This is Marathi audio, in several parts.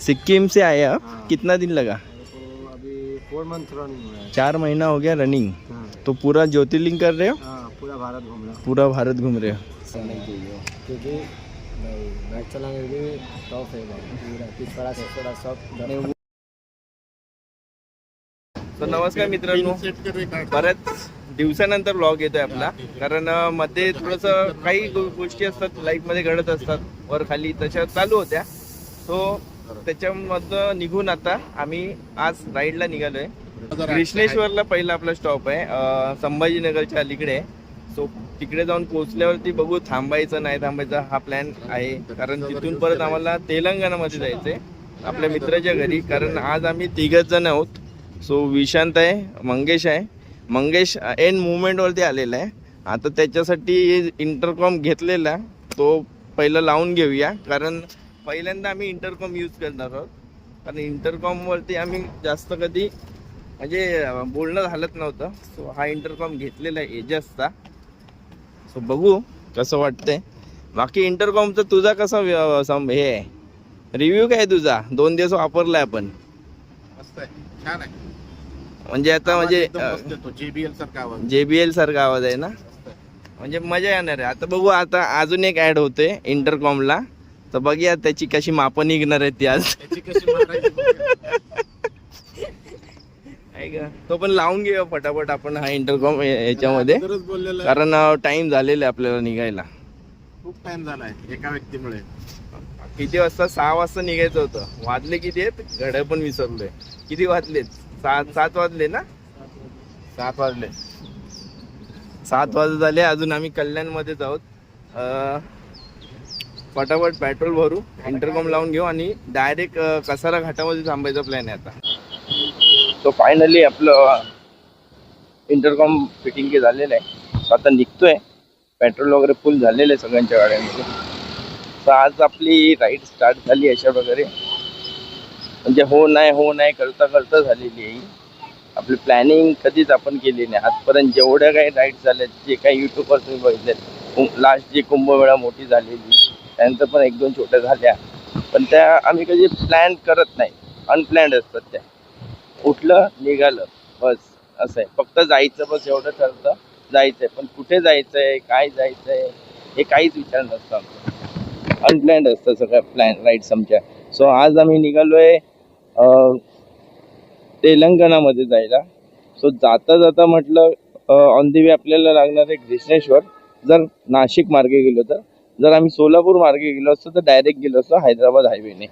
सिक्किम से आए आप? हाँ। कितना दिन लगा? तो अभी 4 मंथ रनिंग हुआ है। 4 महीना हो गया रनिंग। हाँ, तो पूरा ज्योतिर्लिंग कर रहे हो? हाँ, पूरा भारत घूम रहा हूँ। पूरा भारत घूम रहे हो? नहीं चाहिए क्योंकि नहीं बाइक चलाने के लिए टॉप है भाई, पूरा पिछवाड़ा से सब तर नमस्कार मित्रांनो, बऱ्याच दिवसानंतर व्लॉग येतोय आपला. कारण मध्ये थोडंसं काही गोष्टी असतात लाईफमध्ये घडत असतात वर खाली, तशा चालू होत्या. सो त्याच्यामधनं निघून आता आम्ही आज राईडला निघालोय. कृष्णेश्वरला पहिला आपला स्टॉप आहे, संभाजीनगरच्या अलीकडे आहे. सो तिकडे जाऊन पोहोचल्यावरती बघू थांबायचं नाही थांबायचं हा प्लॅन आहे. कारण तिथून परत आम्हाला तेलंगणामध्ये जायचंय आपल्या मित्राच्या घरी. कारण आज आम्ही 3 जण आहोत. सो विशांत आहे, मंगेश आहे. मंगेश एंड मुवमेंटवरती आलेला आहे. आता त्याच्यासाठी इंटरकॉम घेतलेला तो पहिलं लावून घेऊया. कारण पहिल्यांदा आम्ही इंटरकॉम यूज करणार आहोत. कारण इंटरकॉमवरती आम्ही जास्त कधी म्हणजे बोलणं झालंच नव्हतं. सो हा इंटरकॉम घेतलेला आहे एजसचा. सो बघू कसं वाटतंय. बाकी इंटरकॉमचा तुझा कसा हे आहे, रिव्ह्यू काय तुझा? 2 दिवस वापरलाय आपण. मस्त आहे, छान आहे. म्हणजे आता म्हणजे JBL सारखा आवाज. JBL सारखा आवाज आहे ना, म्हणजे मजा येणार आहे. आता बघू, आता अजून एक ऍड होते इंटरकॉमला, तर बघूया त्याची कशी मापं निघणार आहे ती आज. त्याची कशी मारायची आहे का? तो पण लावून घेऊया फटाफट आपण हा इंटरकॉम याच्यामध्ये. अगोदरच बोललेलं आहे. कारण टाइम झालेला आहे आपल्याला निघायला. खूप टाइम झालाय एका व्यक्तीमुळे. किती वाजता? 6 वाजता निघायचं होतं. वाजले किती आहेत घड्याळ पण विसरलोय. किती वाजलेत? 7 वाजले ना? 7 वाजले. 7 वाजत झाले. अजून आम्ही कल्याणमध्येच आहोत. फटाफट पेट्रोल भरू, इंटरकॉम लावून घेऊ आणि डायरेक्ट कसारा घाटामध्ये थांबायचा प्लॅन आहे आता. तो फायनली आपलं इंटरकॉम फिटिंग झालेलं आहे. आता निघतोय. पेट्रोल वगैरे फुल झालेलं आहे सगळ्यांच्या गाड्यांमध्ये. तर आज आपली राईड स्टार्ट झाली अशा प्रकारे. म्हणजे हो नाही करता झालेली आहे. आपली प्लॅनिंग कधीच आपण केली नाही आजपर्यंत. जेवढ्या काही राईड्स झाल्यात, जे काही यूट्यूबवर तुम्ही बघितलेत, लास्ट जी कुंभमेळा मोठी झालेली, त्यानंतर पण 1-2 छोट्या झाल्या, पण त्या आम्ही कधी प्लॅन करत नाही. अनप्लॅन्ड असतात त्या. उठलं निघालं बस, असं आहे. फक्त जायचं बस, एवढं ठरतं जायचंय. पण कुठे जायचंय, काय जायचंय, हे काहीच विचार नसतं आमचं. अनप्लॅन्ड असतं सगळ्या राईड्स आमच्या. सो आज आम्ही निघालोय तेलंगणामध्ये जायला. सो जाता म्हटलं ऑन दी वे आपल्याला लागणार आहे कृष्णेश्वर. जर नाशिक मार्गे गेलो तर, जर आम्ही सोलापूर मार्गे गेलो असतो तर डायरेक्ट गेलो असतो हैदराबाद हायवेने.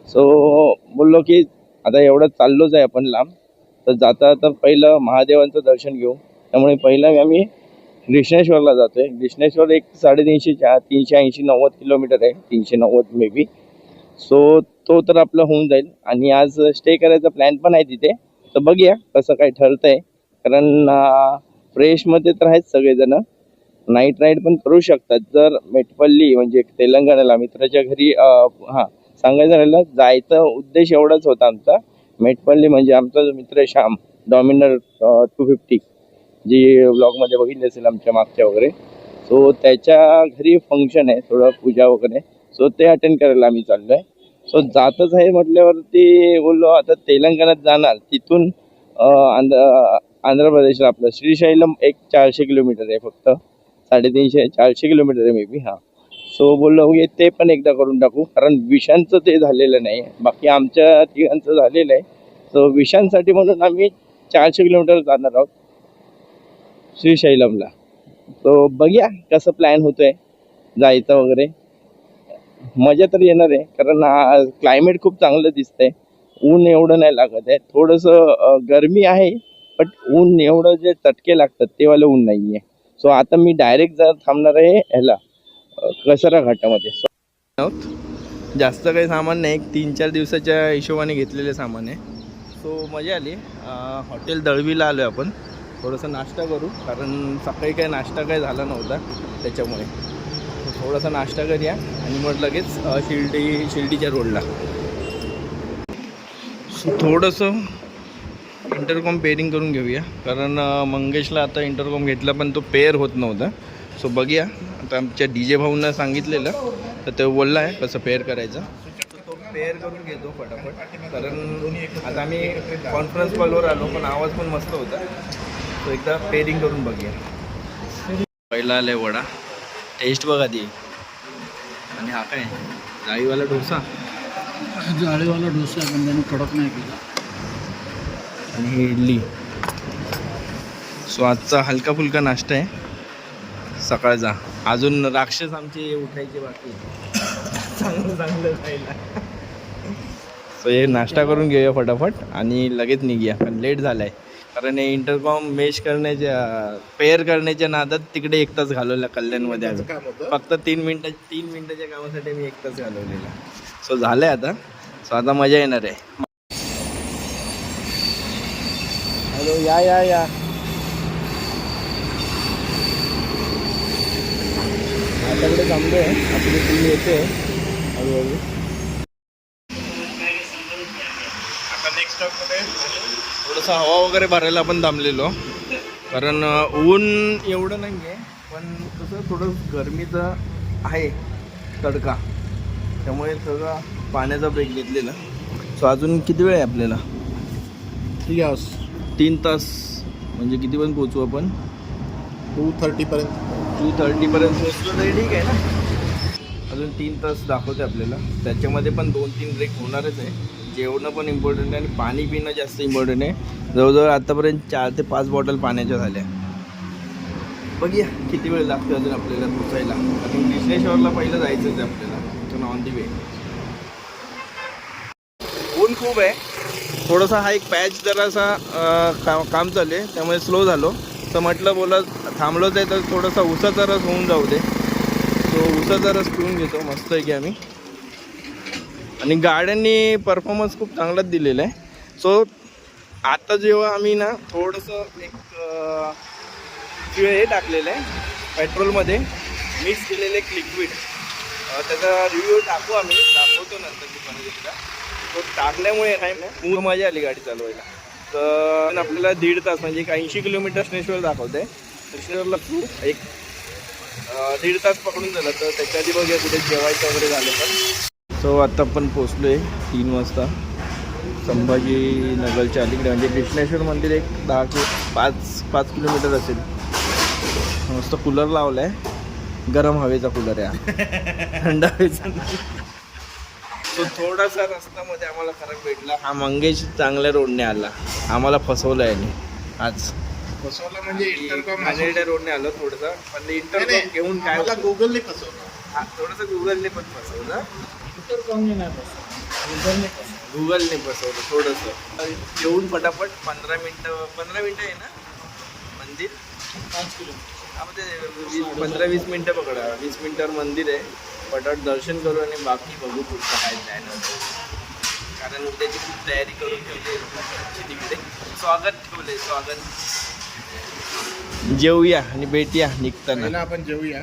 सो बोललो की आता एवढं चाललोच आहे आपण लांब, तर जाता पहिलं महादेवांचं दर्शन घेऊ. त्यामुळे पहिलं आम्ही कृष्णेश्वरला जातोय. कृष्णेश्वर 380-90 किलोमीटर आहे, 390 मे बी. सो तो तर आपलं होऊन जाईल. आणि आज स्टे करायचा प्लॅन पण आहे तिथे. तर बघूया कसं काय ठरतंय. कारण फ्रेशमध्ये तर आहेत सगळेजण. नाईट राईड पण करू शकतात. जर मेटपल्ली म्हणजे तेलंगणाला मित्राच्या घरी सांगायचं राहिलं, जायचा उद्देश एवढाच होता आमचा. मेटपल्ली म्हणजे आमचा जो मित्र आहे श्याम, डॉमिनर 250, जी व्लॉगमध्ये बघितली असेल आमच्या मागच्या वगैरे. सो त्याच्या घरी फंक्शन आहे, थोडं पूजा वगैरे. सो ते अटेंड करायला आम्ही चाललो आहे. सो जातच आहे म्हटल्यावरती बोललो आता तेलंगणात जाणार. तिथून आंध्र प्रदेशला आपलं श्रीशैलम 400 किलोमीटर आहे, फक्त 350-400 किलोमीटर आहे मे बी. सो बोललो ते पण एकदा करून टाकू. कारण विशांचं ते झालेलं नाही, बाकी आमच्या तिघांचं झालेलं आहे. सो विशांसाठी म्हणून आम्ही 400 किलोमीटर जाणार आहोत श्रीशैलमला. सो बघूया कसं प्लॅन होतोय जायचं वगैरे. मजा तर येणार आहे. कारण क्लायमेट खूप चांगलं दिसतंय. ऊन एवढं नाही लागत आहे. थोडंसं गरमी आहे, बट ऊन एवढं जे चटके लागतात ते वालं ऊन नाही आहे. सो आता मी डायरेक्ट जर थांबणार आहे ह्याला कसारा घाटामध्ये. जास्त काही सामान नाही, 3-4 दिवसाच्या हिशोबाने घेतलेले सामान आहे. सो मजा आली. हॉटेल दळवीला आलो आहे आपण. थोडंसं नाश्ता करू, कारण सकाळी काही नाश्ता काही झाला नव्हता त्याच्यामुळे. थोडासा नाश्ता करूया आणि मग लगेच शिर्डीच्या रोडला. सो थोडंसं इंटरकॉम पेअरिंग करून घेऊया. कारण मंगेशला आता इंटरकॉम घेतला पण तो पेअर होत नव्हता. सो बघूया. आता आमच्या DJ भाऊंना सांगितलेलं, तर ते बोलला आहे कसं पेअर करायचं. पेअर करून घेतो फटाफट, कारण आता आम्ही कॉन्फरन्स कॉलवर आलो पण आवाज पण मस्त होता. तो एकदा पेअरिंग करून बघूया. पहिला आलाय वडा, टेस्ट बघा ती. आणि हा काय जाळीवाला डोसा, जाळीवाला डोसा पण त्याने कडक नाही केला. आणि ही इडली. सो आजचा हलका फुलका नाश्ता आहे सकाळचा. अजून राक्षस आमचे उठायचे बाकी चांगलं खायला. सो हे नाश्ता करून घेऊया फटाफट आणि लगेच निघूया, कारण लेट झाला आहे. कारण हे इंटरकॉम मेश करण्याच्या पेअर करण्याच्या नादात तिकडे 1 तास घालवला कल्याणमध्ये आम्ही. फक्त 3 मिनटाच्या कामासाठी मी 1 तास घालवलेला. सो झालं आहे आता. सो आता मजा येणार आहे. हॅलो, या आपल्याकडे थांबलो आहे. आपली टीम येते हळूहळू. आता नेक्स्ट स्टॉपमध्ये थोडंसं हवा वगैरे भरायला आपण थांबलेलो, कारण ऊन एवढं नाही आहे, पण कसं थोडं गरमीचं आहे तडका, त्यामुळे सगळं पाण्याचा ब्रेक घेतलेला. सो अजून किती वेळ आहे आपल्याला? 3 तास. म्हणजे किती पण पोचू आपण? 2:30 पर्यंत. 2:30 पोचलो तरी ठीक आहे ना. अजून 3 तास दाखवते आपल्याला. त्याच्यामध्ये पण 2-3 ब्रेक होणारच आहे. जेवणं पण इम्पॉर्टंट आहे आणि पाणी पिणं जास्त इम्पॉर्टंट आहे. जवळजवळ आतापर्यंत 4 ते 5 बॉटल पाण्याच्या झाल्या. बघूया किती वेळ लागतो अजून आपल्याला पोचायला. कारण कृष्णेश्वरला पहिलं जायचंच आहे आपल्याला, तर ऑन दी वे. ऊन खूप आहे. थोडासा हा एक पॅच जरासा काम चालू आहे, त्यामुळे स्लो झालो. तर म्हटलं बोला थांबलोच आहे तर थोडासा उसाचा रस होऊन जाऊ दे. तो उसाचा रस पिऊन घेतो मस्त आहे की आम्ही. आणि गाड्यांनी परफॉर्मन्स खूप चांगलाच दिलेला आहे. सो आता जेव्हा आम्ही ना थोडंसं एक हे टाकलेलं आहे पेट्रोलमध्ये मिक्स केलेलं एक लिक्विड, त्याचा रिव्ह्यू दाखवतो नंतर दुकानात. तो टाकल्यामुळे काय पूर्ण मजा आली गाडी चालवायला. तर आपल्याला 1.5 तास म्हणजे 80 किलोमीटर कृष्णेश्वर दाखवते. कृष्णेश्वरला एक 1.5 तास पकडून झालं. तर त्याच्या आधी बघूया कुठे जेवायचं वगैरे झालं तर. सो आता आपण पोचलो आहे 3 वाजता संभाजीनगरच्या अलीकडे. म्हणजे कृष्णेश्वर मंदिर एक 5 किलोमीटर असेल. मस्त कूलर लावला आहे, गरम हवेचा कूलर आहे, थंड हवेचा. तो थोडासा रस्त्यामध्ये आम्हाला फरक भेटला. हा मंगेश चांगल्या रोडने आला, आम्हाला फसवलं आहे आज. फसवलं म्हणजे इंटरकॉम रोडने आलो थोडंसं, पण इंटरकॉम घेऊन काय गुगलने फसवलं. हा थोडंसं गुगलने पण फसवलं. गुगलने फसवलं थोडंसं. येऊन फटाफट 15 मिनटं आहे ना मंदिर. 5 किलोमीटर. 15-20 मिनटं पकडा. 20 मिनटावर मंदिर आहे. पटापट दर्शन करू आणि बाकी बघू पुढचं काय प्लॅन. कारण उद्याची खूप तयारी करून ठेवली तिकडे. स्वागत. जेवूया आणि भेटूया निघताना. पहिला आपण जेवूया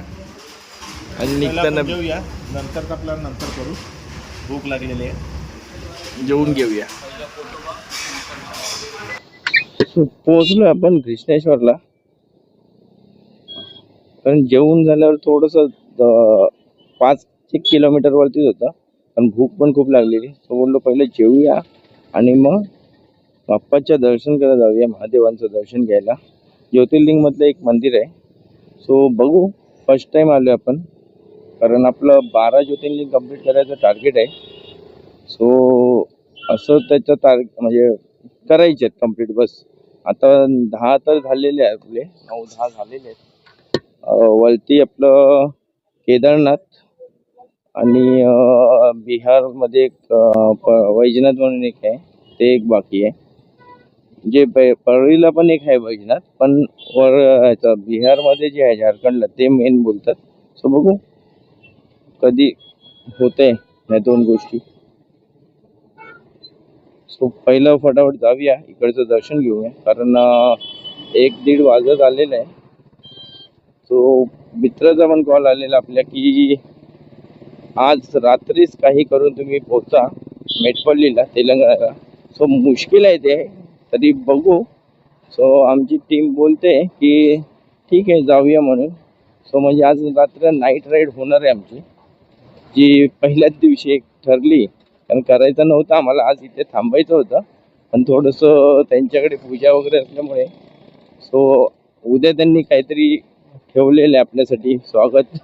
आणि निघताना जेवूया, नंतर आपल्याला नंतर करू. भूक लागलेली आहे, जेवून घेऊया. पोहोचलो आपण कृष्णेश्वरला. कारण जेवून झाल्यावर थोडंसं 5 किलोमीटरवरतीच होतं, पण भूक पण खूप लागलेली. सो बोललो पहिलं जेवूया आणि मग बाप्पाच्या दर्शन करायला जाऊया, महादेवांचं दर्शन घ्यायला. ज्योतिर्लिंगमधलं एक मंदिर आहे. सो बघू, फर्स्ट टाईम आलो आपण, कारण आपलं 12 ज्योतिर्लिंग कंप्लीट करायचं टार्गेट आहे. सो असं त्याचं म्हणजे करायचे आहेत कंप्लीट. बस आता 10 तर झालेले आहेत आपले, 9-10 झालेले आहेत. वरती आपलं केदारनाथ आणि बिहारमध्ये एक वैजनाथ म्हणून एक आहे, ते एक बाकी आहे. जे परळीला पण एक आहे वैजनाथ, पण बिहारमध्ये जे आहे झारखंडला ते मेन बोलतात. सो बघू कधी होतंय या 2 गोष्टी. सो पहिलं फटाफट जाऊया, इकडचं दर्शन घेऊया, कारण 1-1.5 वाजत आलेलं आहे. सो मित्राचा पण कॉल आलेला आपल्या की आज रात्रीच काही करून तुम्ही पोहोचा मेटपल्लीला, तेलंगणाला. सो मुश्किल आहे ते, तरी बघू. सो आमची टीम बोलते की ठीक आहे जाऊया म्हणून. सो म्हणजे आज रात्र नाईट राईड होणार आहे आमची, जी पहिल्याच दिवशी एक ठरली कारण करायचं नव्हतं आम्हाला, आज इथे थांबायचं होतं, पण थोडंसं त्यांच्याकडे पूजा वगैरे असल्यामुळे सो उद्या त्यांनी काहीतरी ठेवलेलं आहे आपल्यासाठी स्वागत,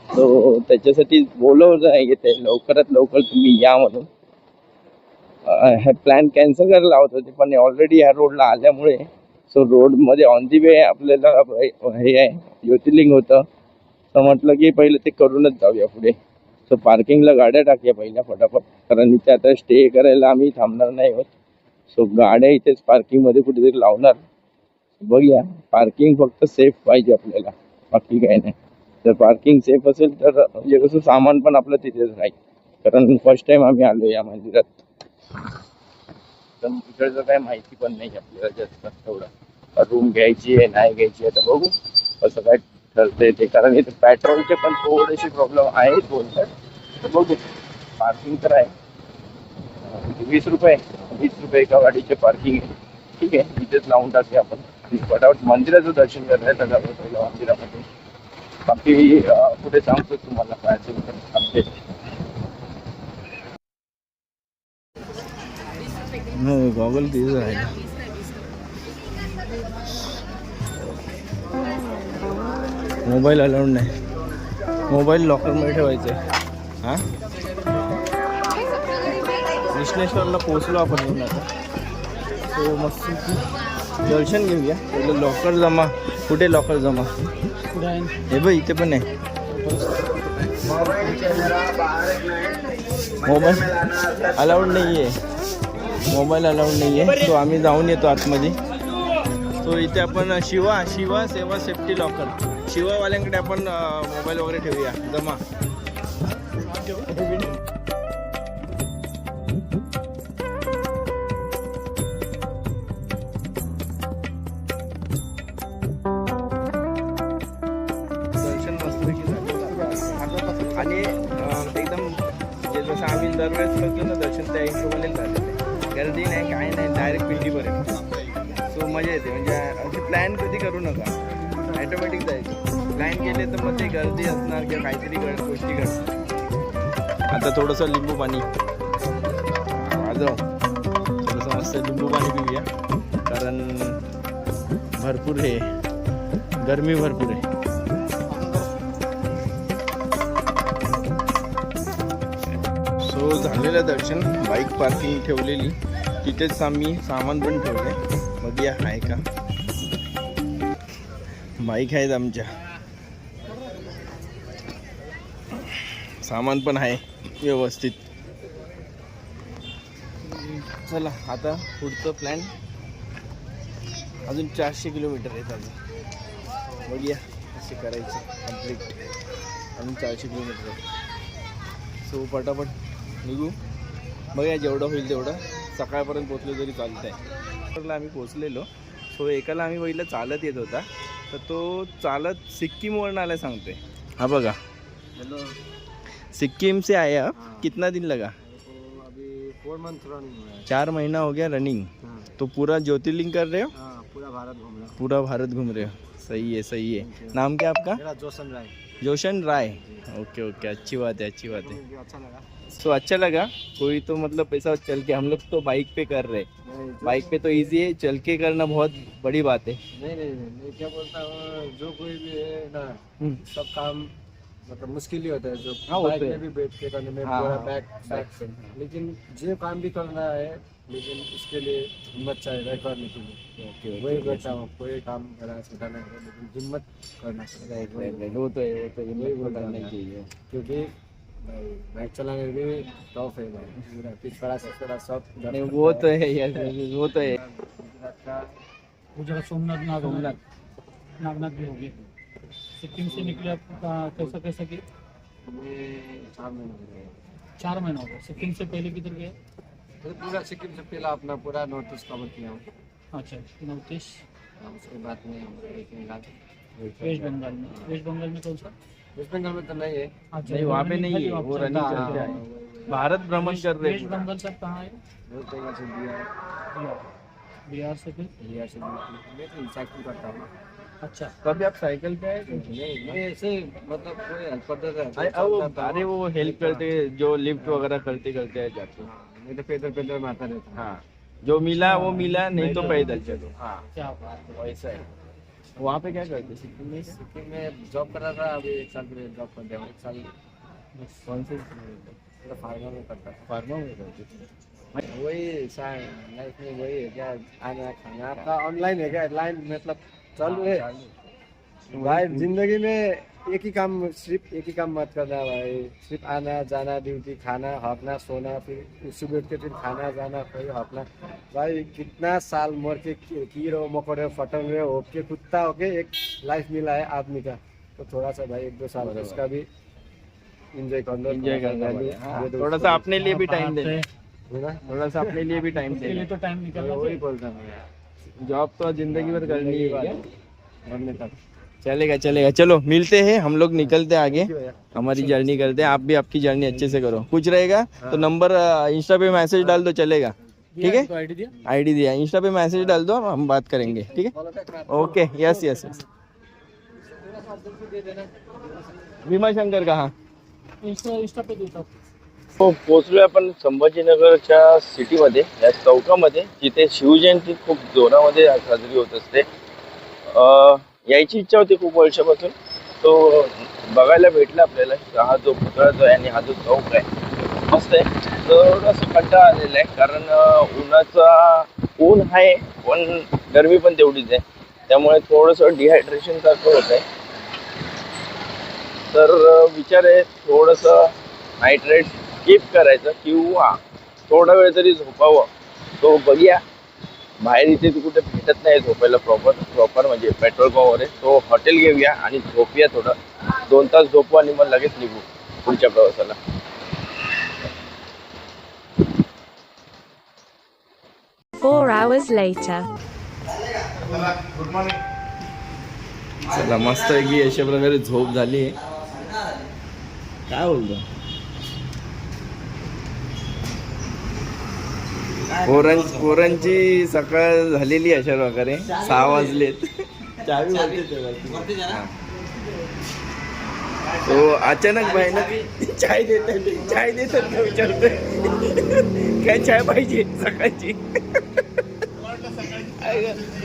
सो त्याच्यासाठी बोलवलं आहे ते लवकरात लवकर तुम्ही या म्हणून. हा प्लॅन कॅन्सल करायला लावत होते, पण ऑलरेडी ह्या रोडला आल्यामुळे सो रोडमध्ये ऑन दी वे आपल्याला हे आहे ज्योतिर्लिंग होतं, तर म्हटलं की पहिलं ते करूनच जाऊया पुढे. सो पार्किंगला गाड्या टाकूया पहिल्या फटाफट, कारण इथे आता स्टे करायला आम्ही थांबणार नाही आहोत. सो गाड्या इथेच पार्किंगमध्ये कुठेतरी लावणार. बघूया, पार्किंग फक्त सेफ पाहिजे आपल्याला, बाकी काही नाही. जर पार्किंग सेफ असेल तर म्हणजे कसं सामान पण आपलं तिथेच राहील, कारण फर्स्ट टाइम आम्ही आलो या मंदिरात, तर तिकडचं काय माहिती पण नाही आपल्याला जास्त तेवढं. रूम घ्यायची आहे नाही घ्यायची आहे तर बघू कसं काय ठरतंय ते, कारण इथे पेट्रोलचे पण थोडेसे प्रॉब्लेम आहेत बोलतात, तर बघू. पार्किंग तर आहे 20 रुपये एका गाडीचे पार्किंग आहे. ठीक आहे, इथेच लावून टाकूया आपण, फटाफट मंदिराचं दर्शन करायला जाऊ पहिलं मंदिरामध्ये. बाकी पुढे सांगतो तुम्हाला काय असेल तर अपडेट. गॉगल तिथं आहे. मोबाईल अलाउड नाही, मोबाईल लॉकरमध्ये ठेवायचं आहे. हां, विश्लेश्वरला पोहोचलो आपण येऊन आता. सो मस्त दर्शन घेऊया पहिलं. लॉकर जमा कुठे, लॉकर जमा हे बघ इथे पण आहे. मोबाईल अलाउड नाही आहे, मोबाईल अलाउड नाही आहे. सो आम्ही जाऊन येतो आतमध्ये. सो इथे आपण शिवा सेवा सेफ्टी लॉकर, शिवावाल्यांकडे आपण मोबाईल वगैरे ठेवूया जमा. दर्शन मस्तपैकी झालं आणि एकदम जे जसं आम्ही दरवेळेस करतो ना दर्शन, त्या हिशोबाने झालेलं आहे. गर्दी नाही काय नाही, डायरेक्ट पिंडीपर्यंत. सो मजा येते. म्हणजे असे प्लॅन कधी करू नका, ॲटोमॅटिक जायचं. प्लॅन केले तर मग ते गर्दी असणार किंवा काहीतरी गोष्टी घडणार. आता थोडंसं लिंबू पाणी वाजव, थोडंसं मस्त लिंबू पाणी पिऊया, कारण भरपूर हे गरमी भरपूर आहे. सो झालेलं दर्शन. बाईक पार्किंग ठेवलेली तिथेच, आम्ही सामान पण ठेवले. बघूया आहे का. बाईक आहेत आमच्या, सामान पण आहे व्यवस्थित. चला आता पुढचं प्लॅन. अजून 400 किलोमीटर आहेत अजून, बघूया कसे करायचे कंप्लीट. अजून 400 किलोमीटर आहे. सो पटापट निघू, बघूया जेवढं होईल तेवढं. सकाळपर्यंत पोचलो तरी चालत आहे. आम्ही पोचलेलो. सो एकाला आम्ही पहिलं चालत येत होता, तर तो चालत सिक्कीमवरून आला सांगतोय. हा बघा, सिक्किम से आया. कितना दिन लगा? अभी 4 मंथ रनिंग हुआ है. 4 महीना हो गया रनिंग. तो पूरा ज्योतिर्लिंग कर रहे हो? पूरा भारत घूम रहा हूँ. पूरा भारत घूम रहे हो. सही है सही है. नाम क्या आपका? मेरा जोशन राय. जोशन राय. ओके ओके, अच्छी बात है अच्छी बात है. अच्छा लगा. सो अच्छा लगा. कोई तो मतलब ऐसा चल के, हम लोग तो बाइक पे कर रहे, बाइक पे तो इजी है, चल के करना बहुत बड़ी बात है. नहीं क्या बोलता हूँ, जो कोई भी है ना, सब काम मतलब मुश्किल ही होता है. जो बाइक में भी बैठ के करने में पूरा बैक, लेकिन जो काम भी करना है, लेकिन इसके लिए हिम्मत चाहिए करने के लिए. वही कहता हूँ, कोई काम करा छोटा नहीं है, लेकिन हिम्मत करना चाहिए. वो तो हिम्मत करना चाहिए, क्योंकि बाइक चलाने में भी टॉप है भाई. पूरा पिछड़ा से सब. नहीं वो तो है यार, वो तो है. गुजरात सोमनाथ नागनाथ भी होगी. सिक्किम से निकले आप कैसा कि 4 महीना हो गया. सिक्किम से पहले किधर गए? पूरा सिक्किम से पहला अपना पूरा नॉर्थ ईस्ट कवर किया हूँ. अच्छा, नॉर्थ ईस्ट. उसके बाद में वेस्ट बंगाल में. वेस्ट बंगाल में कौन सा? वेस्ट बंगाल में तो नहीं है. अच्छा, नहीं वहाँ पे नहीं है, वो रनिंग चल रहा है. भारत भ्रमण कर रहे वेस्ट बंगाल से कहाँ है? वेस्ट बंगाल से बिहार. बिहार से फिर बिहार से मैं तो साइकिल करता हूँ. अच्छा कभी आप साइकिल पे आए थे? ये ऐसे मतलब कोई हेल्पर देता है अरे वो हेल्प करते जो लिफ्ट वगैरह करते करते है जाते। नहीं तो पैदल पैदल में आता रहता हाँ जो मिला वो मिला, नहीं तो पैदल चलो। हाँ क्या बात है। वैसा है। वहाँ पे क्या करते सिक्किम में? सिक्किम में जॉब कर रहा था, अभी 1 साल के लिए जॉब कर दिया, 1 साल कौन से फार्मा में करता था। फार्मा में करते थे? वही लाइफ में वही है क्या, आना खाना आपका ऑनलाइन है क्या, लाइन मतलब चालू है भाई। जिंदगी में एक ही काम, सिर्फ एक ही काम मत करना भाई, सिर्फ आना जाना, ड्यूटी, खाना, हकना, सोना, फिर सुबह उठ के फिर खाना जाना, फिर हकना। भाई कितना साल मर के कीड़ो मकोड़े फटन में होके कुत्ता होके एक लाइफ मिला है आदमी का, तो थोड़ा सा भाई 1-2 साल बराबर। उसका भी एंजॉय कर लो, एंजॉय करना value पड़ेगा। हाँ, दे दो थोड़ा उसको सा भी, अपने लिए भी टाइम देना, है ना? थोड़ा सा अपने लिए भी टाइम उसके लिए देना। तो टाइम निकलना वही चाहिए। बोलता हूँ यार, जॉब तो जिंदगी भर करनी है क्या? मरने तक। चलेगा चलेगा, चलो मिलते हैं, हम लोग निकलते हैं आगे, ठीक है भैया। हमारी जर्नी करते हैं। आप भी आपकी जर्नी अच्छे से करो, कुछ रहेगा तो नंबर इंस्टा पे मैसेज डाल दो, चलेगा? ठीक है, तो आईडी दिया। आईडी दिया, इंस्टा पे मैसेज डाल दो, हम बात करेंगे। ठीक है, okay, yes yes yes. Bhimashankar कहाँ? इंस्टा पे देता हूँ। हो, पोहोचलोय आपण संभाजीनगरच्या सिटीमध्ये, या चौकामध्ये, जिथे शिवजयंती खूप जोरामध्ये साजरी होत असते. यायची इच्छा होती खूप वर्षापासून, तो बघायला भेटला आपल्याला. हा जो पुतळा जो आहे आणि हा जो चौक आहे मस्त आहे. थोडंसं कंटाळा आलेला आहे, कारण ऊन आहे पण गरमी पण तेवढीच आहे, त्यामुळे थोडंसं डिहायड्रेशन सारखं होत आहे. तर विचार आहे थोडंसं नाईट राईड स्किप करायचं किंवा थोडा वेळ तरी झोपावं. तो बघूया, बाहेर इथे कुठे भेटत नाही झोपायला प्रॉपर म्हणजे पेट्रोल पंपवर आहे. तो हॉटेल घेऊया आणि झोपूया थोडं, 2 तास झोपू आणि मग लगेच निघू पुढच्या प्रवासाला. 4 hours later. Good morning. चला मस्तपैकी अशा प्रकारे झोप झाली. काय बोलतो? पोरांची सकाळ झालेली अशा प्रकारे, 6 वाजलेत. चावी वरती ठेवा. तो अचानक भाईनं चाय देतात का विचारतोय, काय चाय पाहिजे सकाळची?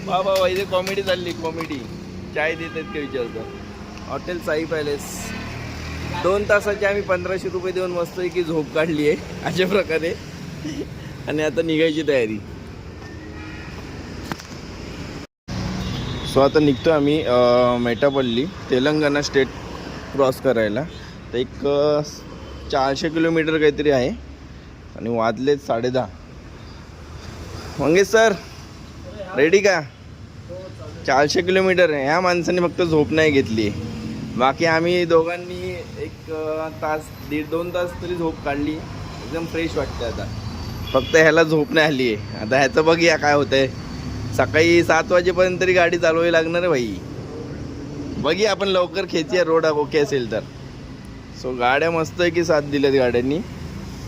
बाबा इथे कॉमेडी चालली, कॉमेडी. चाय देतात का विचारतो. Hotel Sai palace. 2 तासाची आम्ही 1500 रुपये देऊन मस्त की झोप काढली आहे अशा प्रकारे, आणि आता निघायची तयारी. सो आता निघतो आम्ही मेटापल्ली, तेलंगणा स्टेट क्रॉस करायला. तर एक 400 किलोमीटर काहीतरी आहे आणि वाजलेत 10:30. मंगेश सर रेडी का? 400 किलोमीटर आहे. ह्या माणसाने फक्त झोप नाही घेतली, बाकी आम्ही दोघांनी 1 तास 1.5-2 तास तरी झोप काढली. एकदम फ्रेश वाटतं आता. फक्त ह्याला झोप नाही आली आहे. आता ह्याचं बघूया काय होतंय. सकाळी 7 वाजेपर्यंत तरी गाडी चालवावी लागणार आहे भाई. बघूया, आपण लवकर खेचूया रोड ओके असेल तर. सो गाड्या मस्त आहे की साथ दिल्यात गाड्यांनी,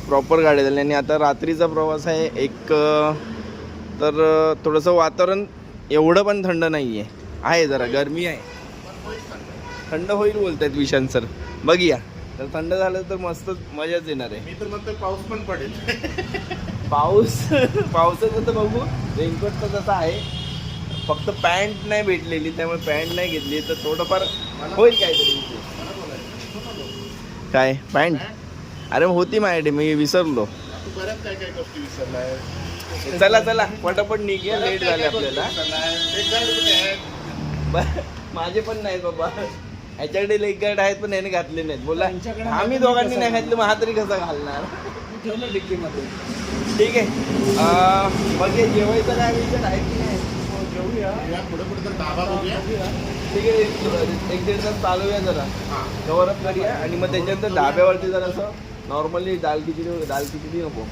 प्रॉपर गाड्या झाल्या. आणि आता रात्रीचा प्रवास आहे तर थोडंसं वातावरण एवढं पण थंड नाही आहे, जरा गरमी आहे. थंड होईल बोलत आहेत विशांत सर, बघूया. तर थंड झालं तर मस्त मजाच येणार आहे. मी तर म्हणतो पाऊस पण पडेल. पावसाचं तर बघू. रेनकोट तर तसं आहे, फक्त पॅन्ट नाही भेटलेली, त्यामुळे पॅन्ट नाही घेतली. तर थोडंफार होईल काहीतरी. काय पॅन्ट? अरे होती माझ्याकडे, मी विसरलो. तू बऱ्याच काय काय गोष्टी विसरलाय. चला पटापट निघूया, लेट झाले आपल्याला. माझे पण नाही बाबा, ह्याच्याकडे लेग गार्ड आहेत पण याने घातले नाहीत. बोला आम्ही दोघांनी नाही घातले, मग हा तरी कसा घालणार? ठेवलं डिक्कीमध्ये. ठीक आहे, मग हे जेवायचं काय विचार आहे की नाही? घेऊया. या पुढे तर डाबा बघूया. ठीक आहे, 1-1.5 तास चालूया, जरा कव्हरअप करूया आणि मग त्याच्यानंतर धाब्यावरती जरासं नॉर्मली दाल खिचडी नको,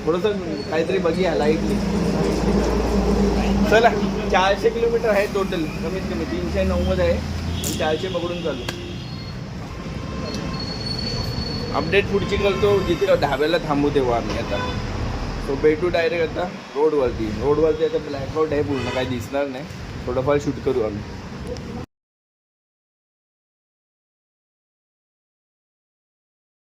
थोडंसं काहीतरी बघूया लाईटली. चला 400 किलोमीटर आहे टोटल, कमीत कमी 390 आहे आणि 400 पकडून चालू. अपडेट पुढची करतो जिथे ढाब्याला थांबू तेव्हा आम्ही. आता सो भेटू डायरेक्ट आता रोडवरती आता ब्लॅकआउट आहे पूर्ण, काही दिसणार नाही. थोडंफार शूट करू आम्ही.